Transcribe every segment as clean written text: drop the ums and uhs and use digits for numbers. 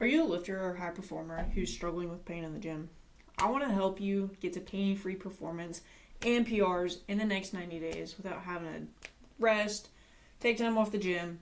Are you a lifter or high performer who's struggling with pain in the gym? I want to help you get to pain-free performance and PRs in the next 90 days without having to rest, take time off the gym,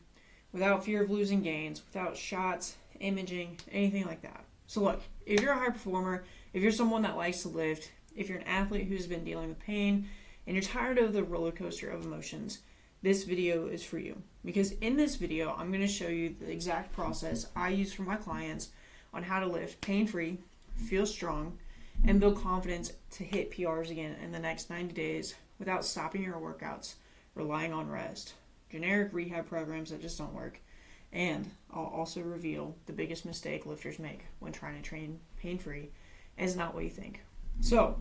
without fear of losing gains, without shots, imaging, anything like that. So look, if you're a high performer, if you're someone that likes to lift, if you're an athlete who's been dealing with pain, and you're tired of the roller coaster of emotions, this video is for you. Because in this video, I'm going to show you the exact process I use for my clients on how to lift pain-free, feel strong, and build confidence to hit PRs again in the next 90 days without stopping your workouts, relying on rest, generic rehab programs that just don't work. And I'll also reveal the biggest mistake lifters make when trying to train pain-free is not what you think. So,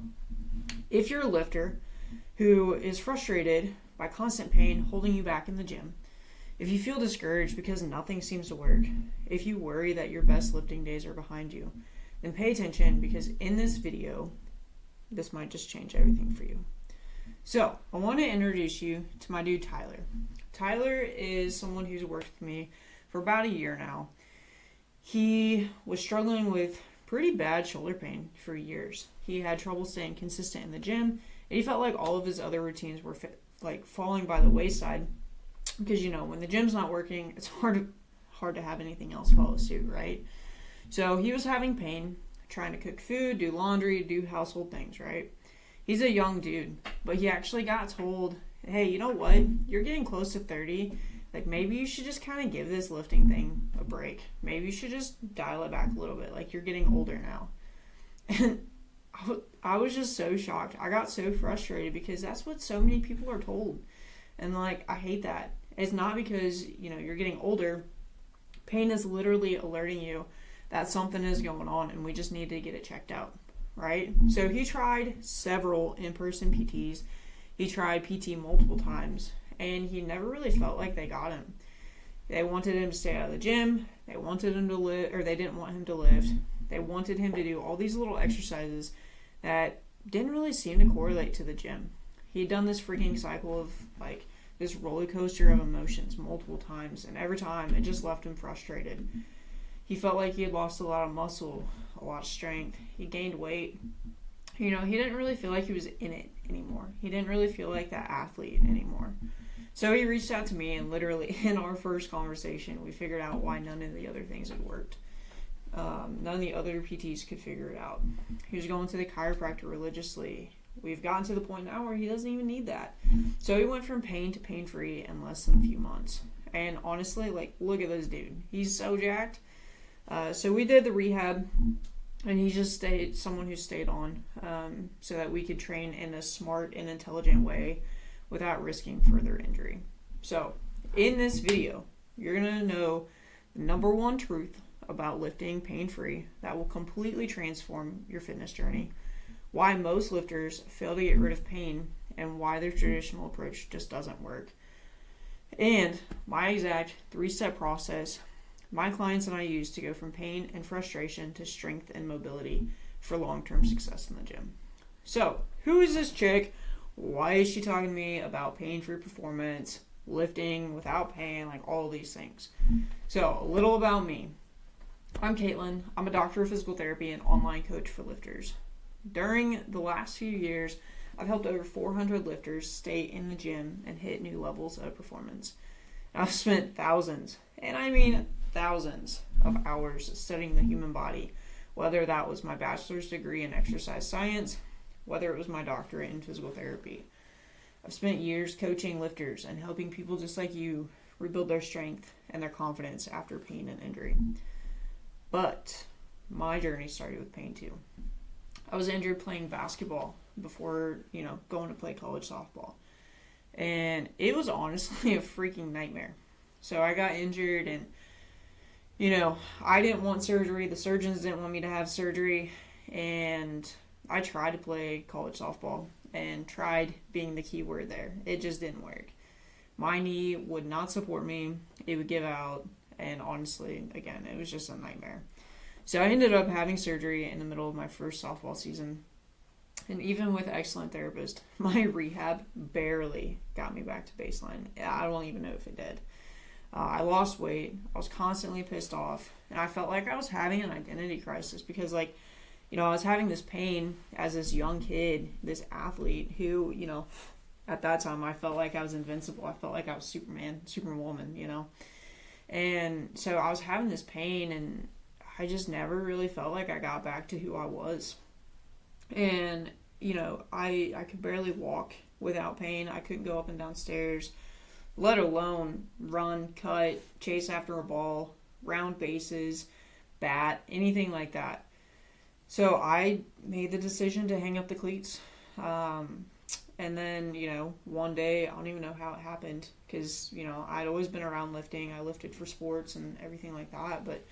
if you're a lifter who is frustrated by constant pain holding you back in the gym, if you feel discouraged because nothing seems to work, if you worry that your best lifting days are behind you, then pay attention because in this video, this might just change everything for you. So, I want to introduce you to my dude Tyler. Tyler is someone who's worked with me for about a year now. He was struggling with pretty bad shoulder pain for years. He had trouble staying consistent in the gym, and he felt like all of his other routines were falling by the wayside because, when the gym's not working, it's hard to have anything else follow suit, right? So he was having pain trying to cook food, do laundry, do household things, right? He's a young dude, but he actually got told, hey, you know what? You're getting close to 30. Like, maybe you should just kind of give this lifting thing a break. Maybe you should just dial it back a little bit. Like, you're getting older now. And I was just so shocked. I got so frustrated because that's what so many people are told. And, I hate that. It's not because, you're getting older. Pain is literally alerting you that something is going on and we just need to get it checked out, right? So he tried several in-person PTs. He tried PT multiple times, and he never really felt like they got him. They wanted him to stay out of the gym. They wanted him to lift, or they didn't want him to lift. They wanted him to do all these little exercises that didn't really seem to correlate to the gym. He'd done this freaking cycle of, this roller coaster of emotions multiple times, and every time it just left him frustrated. He felt like he had lost a lot of muscle, a lot of strength. He gained weight. He didn't really feel like he was in it anymore. He didn't really feel like that athlete anymore. So he reached out to me, and literally in our first conversation, we figured out why none of the other things had worked. None of the other PTs could figure it out. He was going to the chiropractor religiously. We've gotten to the point now where he doesn't even need that. So he went from pain to pain-free in less than a few months. And honestly, look at this dude. He's so jacked. So we did the rehab, and he just someone who stayed on so that we could train in a smart and intelligent way without risking further injury. So in this video, you're going to know the number one truth about lifting pain-free that will completely transform your fitness journey, why most lifters fail to get rid of pain, and why their traditional approach just doesn't work, and my exact 3-step process my clients and I use to go from pain and frustration to strength and mobility for long-term success in the gym. So, who is this chick? Why is she talking to me about pain-free performance, lifting without pain, all these things? So, a little about me. I'm Caitlyn. I'm a doctor of physical therapy and online coach for lifters. During the last few years, I've helped over 400 lifters stay in the gym and hit new levels of performance. I've spent thousands, and I mean thousands of hours studying the human body, whether that was my bachelor's degree in exercise science, whether it was my doctorate in physical therapy. I've spent years coaching lifters and helping people just like you rebuild their strength and their confidence after pain and injury. But my journey started with pain too. I was injured playing basketball before, going to play college softball. And it was honestly a freaking nightmare. So I got injured and I didn't want surgery. The surgeons didn't want me to have surgery. And I tried to play college softball and tried being the key word there. It just didn't work. My knee would not support me. It would give out. And honestly, again, it was just a nightmare. So I ended up having surgery in the middle of my first softball season. And even with excellent therapists, my rehab barely got me back to baseline. I don't even know if it did. I lost weight. I was constantly pissed off. And I felt like I was having an identity crisis because, like, I was having this pain as this young kid, this athlete who, at that time I felt like I was invincible. I felt like I was Superman, Superwoman, And so I was having this pain, and I just never really felt like I got back to who I was. And, I could barely walk without pain. I couldn't go up and down stairs, let alone run, cut, chase after a ball, round bases, bat, anything like that. So I made the decision to hang up the cleats. And then, one day, I don't even know how it happened because, I'd always been around lifting. I lifted for sports and everything like that. But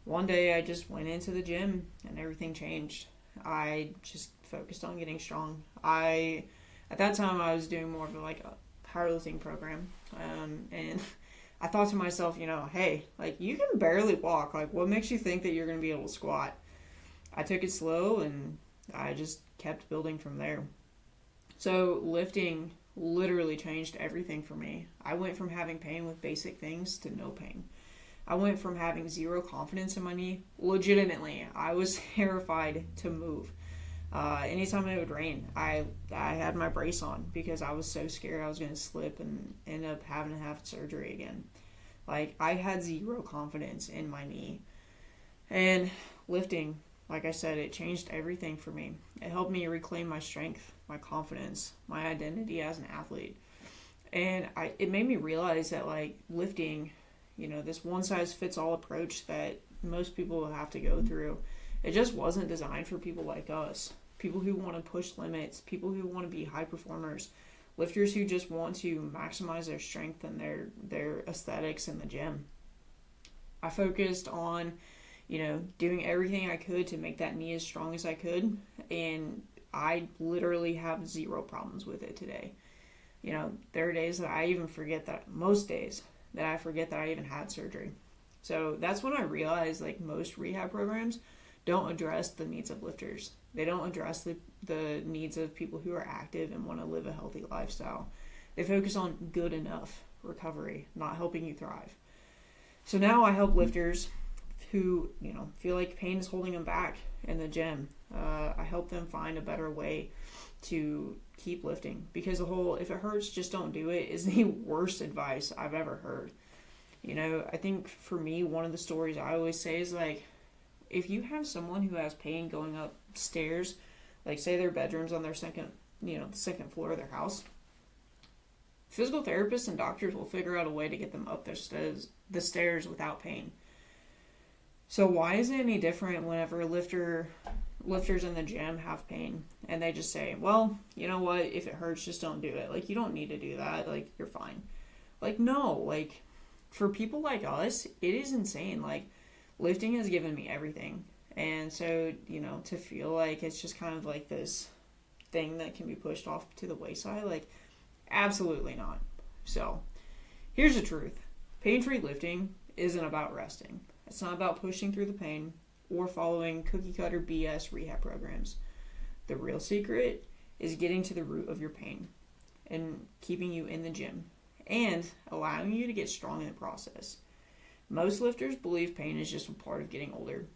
one day I just went into the gym and everything changed. I just focused on getting strong. At that time, I was doing more of a powerlifting program. And I thought to myself, hey, you can barely walk. What makes you think that you're going to be able to squat? I took it slow, and I just kept building from there. So lifting literally changed everything for me. I went from having pain with basic things to no pain. I went from having zero confidence in my knee. Legitimately, I was terrified to move. Anytime it would rain, I had my brace on because I was so scared I was going to slip and end up having to have surgery again. I had zero confidence in my knee. And lifting, like I said, it changed everything for me. It helped me reclaim my strength, my confidence, my identity as an athlete. And it made me realize that lifting, this one-size-fits-all approach that most people will have to go through, it just wasn't designed for people like us. People who want to push limits, people who want to be high performers, lifters who just want to maximize their strength and their aesthetics in the gym. I focused on, doing everything I could to make that knee as strong as I could, and I literally have zero problems with it today. There are days that I even forget that, most days that I forget that I even had surgery. So that's when I realized most rehab programs don't address the needs of lifters. They don't address the needs of people who are active and want to live a healthy lifestyle. They focus on good enough recovery, not helping you thrive. So now I help lifters who, feel like pain is holding them back in the gym. I help them find a better way to keep lifting, because the whole "if it hurts, just don't do it" is the worst advice I've ever heard. I think for me, one of the stories I always say is if you have someone who has pain going up stairs, say their bedroom's on their second floor of their house, physical therapists and doctors will figure out a way to get them up the stairs without pain. So why is it any different whenever lifters in the gym have pain and they just say, well, you know what, if it hurts, just don't do it. You don't need to do that. You're fine. No, for people like us, it is insane. Lifting has given me everything. And so, to feel like it's just kind of this thing that can be pushed off to the wayside, absolutely not. So here's the truth. Pain-free lifting isn't about resting. It's not about pushing through the pain or following cookie-cutter BS rehab programs. The real secret is getting to the root of your pain and keeping you in the gym and allowing you to get strong in the process. Most lifters believe pain is just a part of getting older.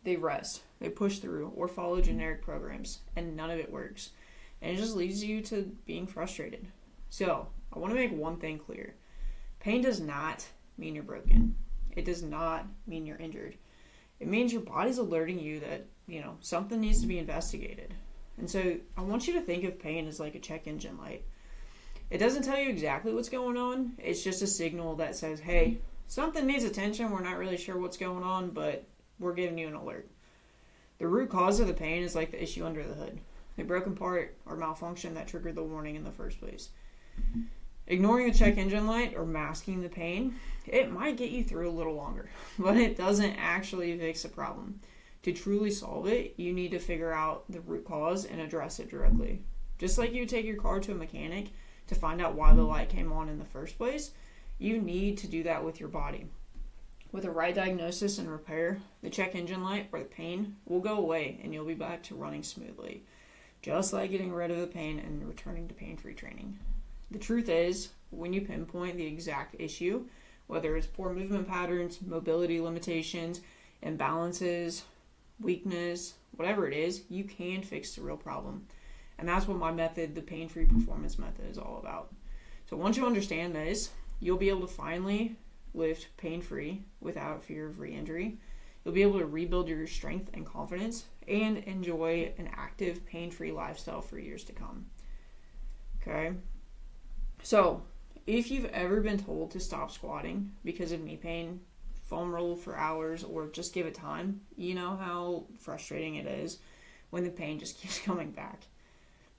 They rest, they push through, or follow generic programs, and none of it works. And it just leads you to being frustrated. So, I want to make one thing clear. Pain does not mean you're broken. It does not mean you're injured. It means your body's alerting you that, something needs to be investigated. And so I want you to think of pain as a check engine light. It doesn't tell you exactly what's going on. It's just a signal that says, hey, something needs attention. We're not really sure what's going on, but we're giving you an alert. The root cause of the pain is the issue under the hood. The broken part or malfunction that triggered the warning in the first place. Ignoring the check engine light or masking the pain, it might get you through a little longer, but it doesn't actually fix the problem. To truly solve it, you need to figure out the root cause and address it directly. Just like you take your car to a mechanic to find out why the light came on in the first place, you need to do that with your body. With the right diagnosis and repair, the check engine light or the pain will go away and you'll be back to running smoothly. Just like getting rid of the pain and returning to pain-free training. The truth is, when you pinpoint the exact issue, Whether it's poor movement patterns, mobility limitations, imbalances, weakness, whatever it is, you can fix the real problem. And that's what my method, the pain-free performance method, is all about. So once you understand this, you'll be able to finally lift pain-free without fear of re-injury. You'll be able to rebuild your strength and confidence and enjoy an active, pain-free lifestyle for years to come. Okay? So, if you've ever been told to stop squatting because of knee pain, foam roll for hours, or just give it time, you know how frustrating it is when the pain just keeps coming back.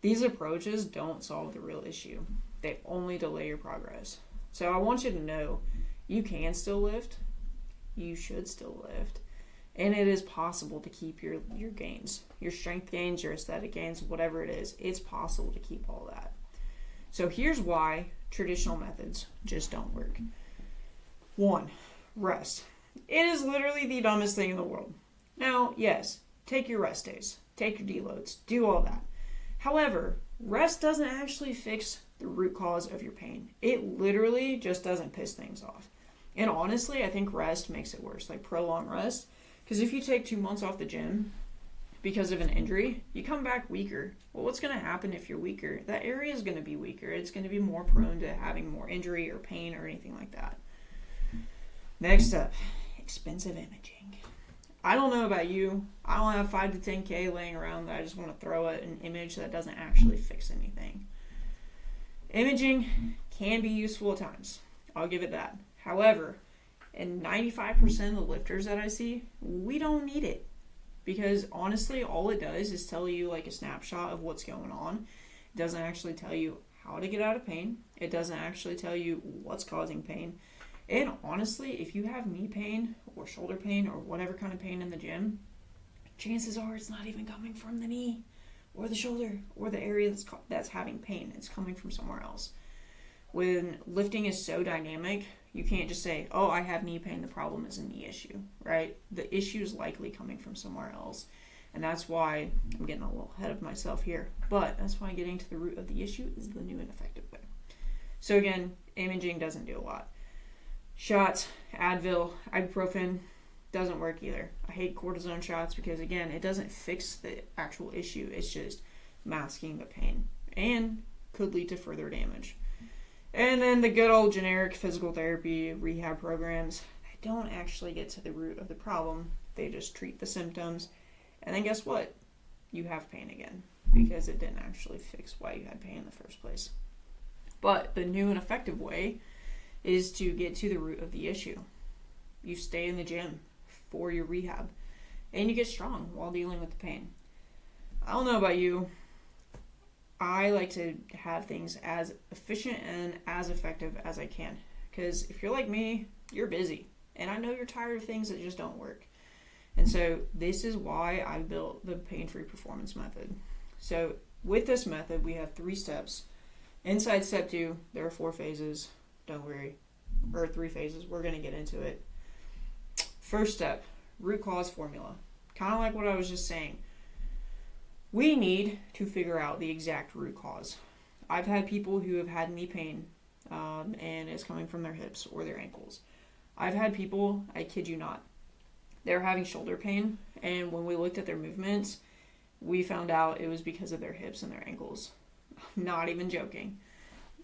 These approaches don't solve the real issue. They only delay your progress. So I want you to know you can still lift. You should still lift. And it is possible to keep your gains, your strength gains, your aesthetic gains, whatever it is. It's possible to keep all that. So here's why traditional methods just don't work. 1, rest. It is literally the dumbest thing in the world. Now, yes, take your rest days, take your deloads, do all that. However, rest doesn't actually fix the root cause of your pain. It literally just doesn't piss things off. And honestly, I think rest makes it worse, like prolonged rest. Because if you take 2 months off the gym because of an injury, you come back weaker. Well, what's going to happen if you're weaker? That area is going to be weaker. It's going to be more prone to having more injury or pain or anything like that. Next up, expensive imaging. I don't know about you. I don't have 5 to 10K laying around that I just want to throw at an image that doesn't actually fix anything. Imaging can be useful at times. I'll give it that. However, in 95% of the lifters that I see, we don't need it. Because honestly, all it does is tell you like a snapshot of what's going on. It doesn't actually tell you how to get out of pain. It doesn't actually tell you what's causing pain. And honestly, if you have knee pain or shoulder pain or whatever kind of pain in the gym, chances are it's not even coming from the knee or the shoulder or the area that's having pain. It's coming from somewhere else. When lifting is so dynamic, you can't just say, oh, I have knee pain, the problem is a knee issue, right? The issue is likely coming from somewhere else. And that's why I'm getting a little ahead of myself here. But that's why getting to the root of the issue is the new and effective way. So again, imaging doesn't do a lot. Shots, Advil, ibuprofen, doesn't work either. I hate cortisone shots because, again, it doesn't fix the actual issue. It's just masking the pain and could lead to further damage. And then the good old generic physical therapy rehab programs, they don't actually get to the root of the problem. They just treat the symptoms. And then guess what? You have pain again because it didn't actually fix why you had pain in the first place. But the new and effective way is to get to the root of the issue. You stay in the gym for your rehab and you get strong while dealing with the pain. I don't know about you. I like to have things as efficient and as effective as I can. Because if you're like me, you're busy. And I know you're tired of things that just don't work. And so this is why I built the pain-free performance method. So with this method, we have 3 steps. Inside step 2, there are 4 phases. Don't worry. Or 3 phases. We're going to get into it. First step, root cause formula. Kind of like what I was just saying. We need to figure out the exact root cause. I've had people who have had knee pain and it's coming from their hips or their ankles. I've had people, I kid you not, they're having shoulder pain, and when we looked at their movements, we found out it was because of their hips and their ankles. Not even joking.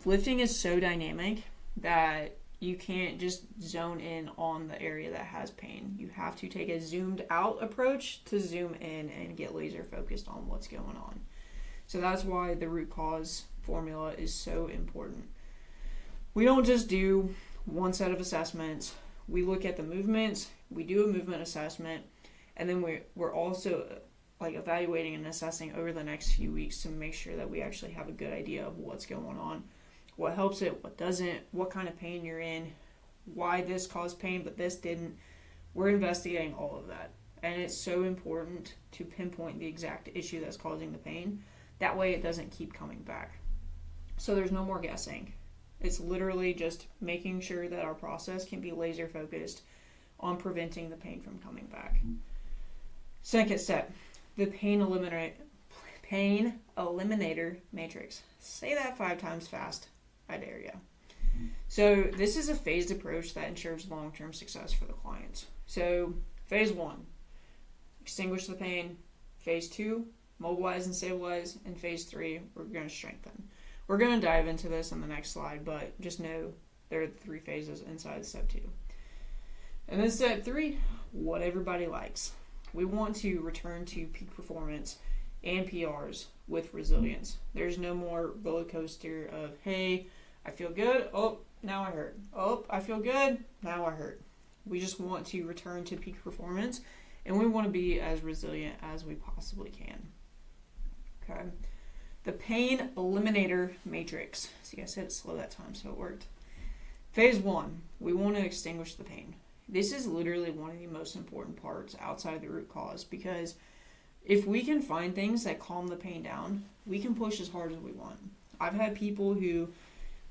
Lifting is so dynamic that you can't just zone in on the area that has pain. You have to take a zoomed out approach to zoom in and get laser focused on what's going on. So that's why the root cause formula is so important. We don't just do one set of assessments. We look at the movements, we do a movement assessment, and then we're also like evaluating and assessing over the next few weeks to make sure that we actually have a good idea of what's going on. What helps it, what doesn't, what kind of pain you're in, why this caused pain but this didn't. We're investigating all of that. And it's so important to pinpoint the exact issue that's causing the pain. That way it doesn't keep coming back. So there's no more guessing. It's literally just making sure that our process can be laser focused on preventing the pain from coming back. Second step, the pain eliminator matrix. Say that 5 times fast. I dare you. So this is a phased approach that ensures long-term success for the clients. So phase 1, extinguish the pain. Phase 2, mobilize and stabilize. And phase 3, we're going to strengthen. We're going to dive into this in the next slide, but just know there are 3 phases inside step 2. And then step 3, what everybody likes. We want to return to peak performance and PRs with resilience. There's no more roller coaster of, hey, I feel good, oh, now I hurt. Oh, I feel good, now I hurt. We just want to return to peak performance, and we want to be as resilient as we possibly can. Okay. The pain eliminator matrix. See, I said it slow that time, so it worked. Phase 1, we want to extinguish the pain. This is literally one of the most important parts outside of the root cause, because if we can find things that calm the pain down, we can push as hard as we want. I've had people who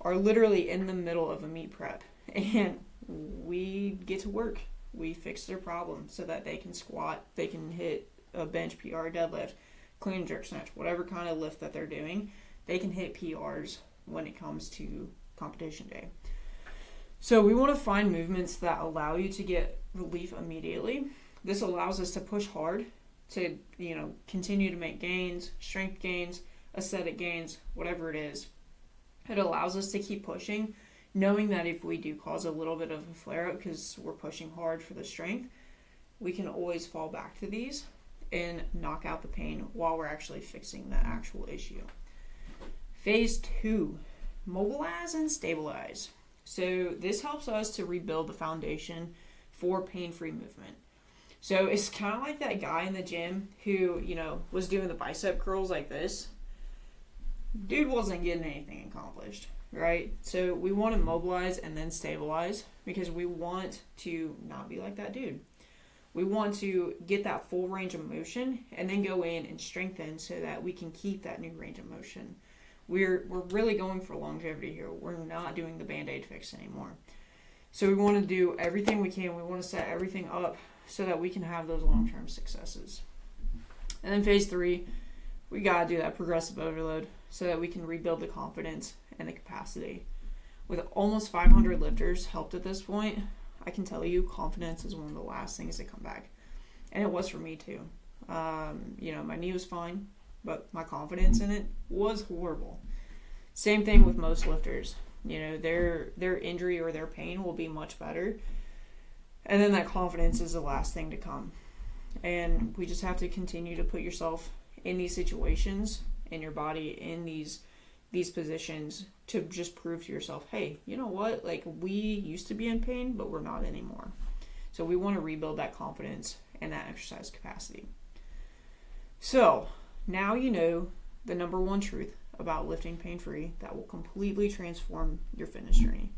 are literally in the middle of a meet prep, and we get to work. We fix their problem so that they can squat, they can hit a bench PR, deadlift, clean jerk snatch, whatever kind of lift that they're doing, they can hit PRs when it comes to competition day. So we want to find movements that allow you to get relief immediately. This allows us to push hard to, continue to make gains, strength gains, aesthetic gains, whatever it is. It allows us to keep pushing, knowing that if we do cause a little bit of a flare-up because we're pushing hard for the strength, we can always fall back to these and knock out the pain while we're actually fixing the actual issue. Phase 2, mobilize and stabilize. So this helps us to rebuild the foundation for pain-free movement. So it's kind of like that guy in the gym who, was doing the bicep curls like this. Dude wasn't getting anything accomplished, right? So we want to mobilize and then stabilize because we want to not be like that dude. We want to get that full range of motion and then go in and strengthen so that we can keep that new range of motion. We're really going for longevity here. We're not doing the Band-Aid fix anymore. So we want to do everything we can. We want to set everything up so that we can have those long-term successes. And then phase 3, we got to do that progressive overload so that we can rebuild the confidence and the capacity. With almost 500 lifters helped at this point, I can tell you confidence is one of the last things to come back. And it was for me too. My knee was fine, but my confidence in it was horrible. Same thing with most lifters. Their injury or their pain will be much better. And then that confidence is the last thing to come. And we just have to continue to put yourself in these situations, in your body, in these positions to just prove to yourself, hey, you know what? Like, we used to be in pain, but we're not anymore. So we want to rebuild that confidence and that exercise capacity. So now you know the number one truth about lifting pain-free that will completely transform your fitness journey.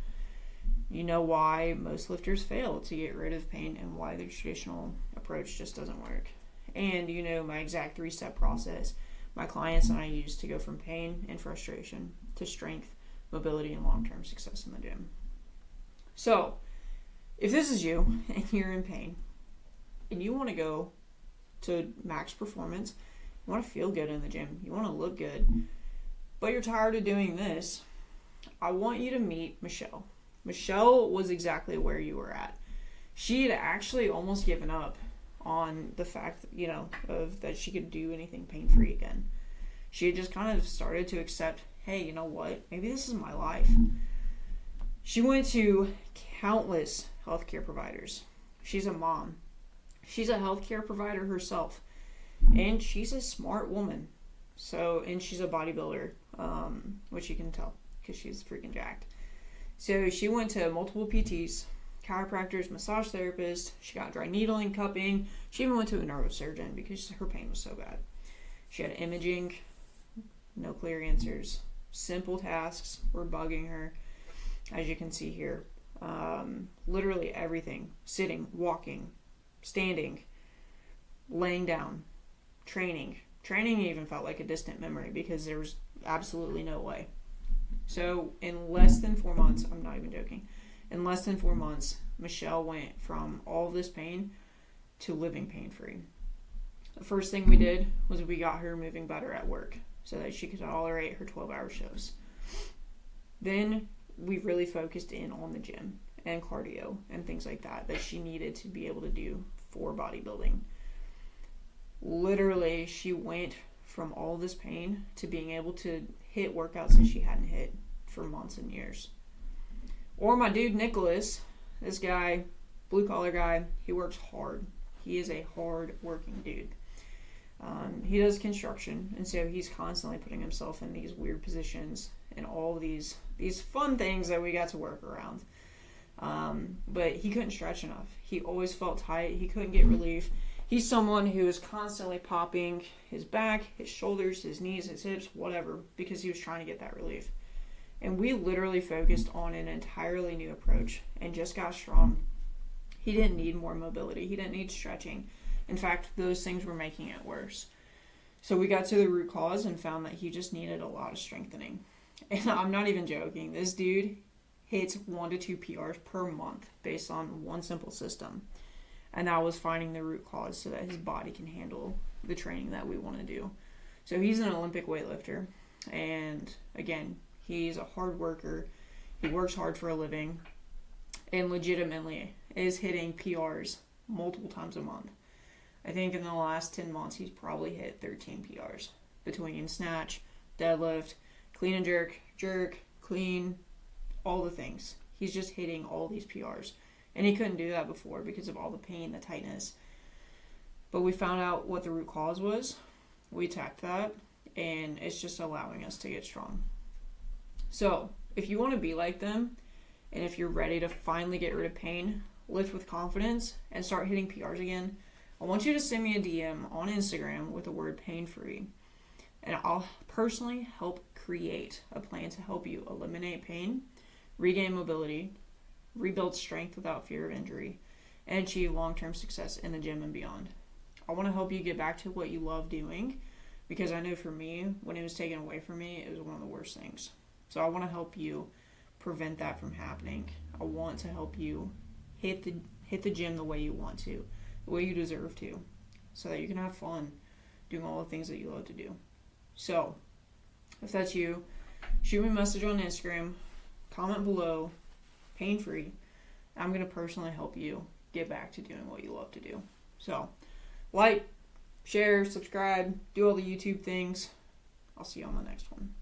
You know why most lifters fail to get rid of pain and why the traditional approach just doesn't work. And you know my exact 3-step process my clients and I use to go from pain and frustration to strength, mobility, and long-term success in the gym. So, if this is you and you're in pain and you want to go to max performance, you want to feel good in the gym, you want to look good, but you're tired of doing this, I want you to meet Michelle. Michelle was exactly where you were at. She had actually almost given up on the fact, of that she could do anything pain-free again. She had just kind of started to accept, hey, you know what? Maybe this is my life. She went to countless healthcare providers. She's a mom. She's a healthcare provider herself. And she's a smart woman. And she's a bodybuilder, which you can tell because she's freaking jacked. So she went to multiple PTs, chiropractors, massage therapists. She got dry needling, cupping. She even went to a neurosurgeon because her pain was so bad. She had imaging, no clear answers. Simple tasks were bugging her, as you can see here. Literally everything. Sitting, walking, standing, laying down, training. Training even felt like a distant memory because there was absolutely no way. So in less than 4 months, I'm not even joking, in less than 4 months, Michelle went from all of this pain to living pain-free. The first thing we did was we got her moving better at work so that she could tolerate her 12-hour shifts. Then we really focused in on the gym and cardio and things like that she needed to be able to do for bodybuilding. Literally, she went from all this pain to being able to hit workouts that she hadn't hit for months and years. Or my dude Nicholas, this guy, blue collar guy, he works hard. He is a hard working dude. He does construction, and so he's constantly putting himself in these weird positions and all these fun things that we got to work around. But he couldn't stretch enough. He always felt tight. He couldn't get relief. He's someone who is constantly popping his back, his shoulders, his knees, his hips, whatever, because he was trying to get that relief. And we literally focused on an entirely new approach and just got strong. He didn't need more mobility. He didn't need stretching. In fact, those things were making it worse. So we got to the root cause and found that he just needed a lot of strengthening. And I'm not even joking. This dude hits 1 to 2 PRs per month based on one simple system. And that was finding the root cause so that his body can handle the training that we want to do. So he's an Olympic weightlifter. And again, he's a hard worker. He works hard for a living. And legitimately is hitting PRs multiple times a month. I think in the last 10 months, he's probably hit 13 PRs between snatch, deadlift, clean and jerk, clean, all the things. He's just hitting all these PRs. And he couldn't do that before because of all the pain, the tightness. But we found out what the root cause was. We attacked that, and it's just allowing us to get strong. So, if you want to be like them, and if you're ready to finally get rid of pain, lift with confidence, and start hitting PRs again, I want you to send me a DM on Instagram with the word pain-free. And I'll personally help create a plan to help you eliminate pain, regain mobility, rebuild strength without fear of injury, and achieve long-term success in the gym and beyond. I want to help you get back to what you love doing, because I know for me, when it was taken away from me, it was one of the worst things. So I want to help you prevent that from happening. I want to help you hit the gym the way you want to, the way you deserve to, so that you can have fun doing all the things that you love to do. So, if that's you, shoot me a message on Instagram, comment below, pain-free. I'm going to personally help you get back to doing what you love to do. So, like, share, subscribe, do all the YouTube things. I'll see you on the next one.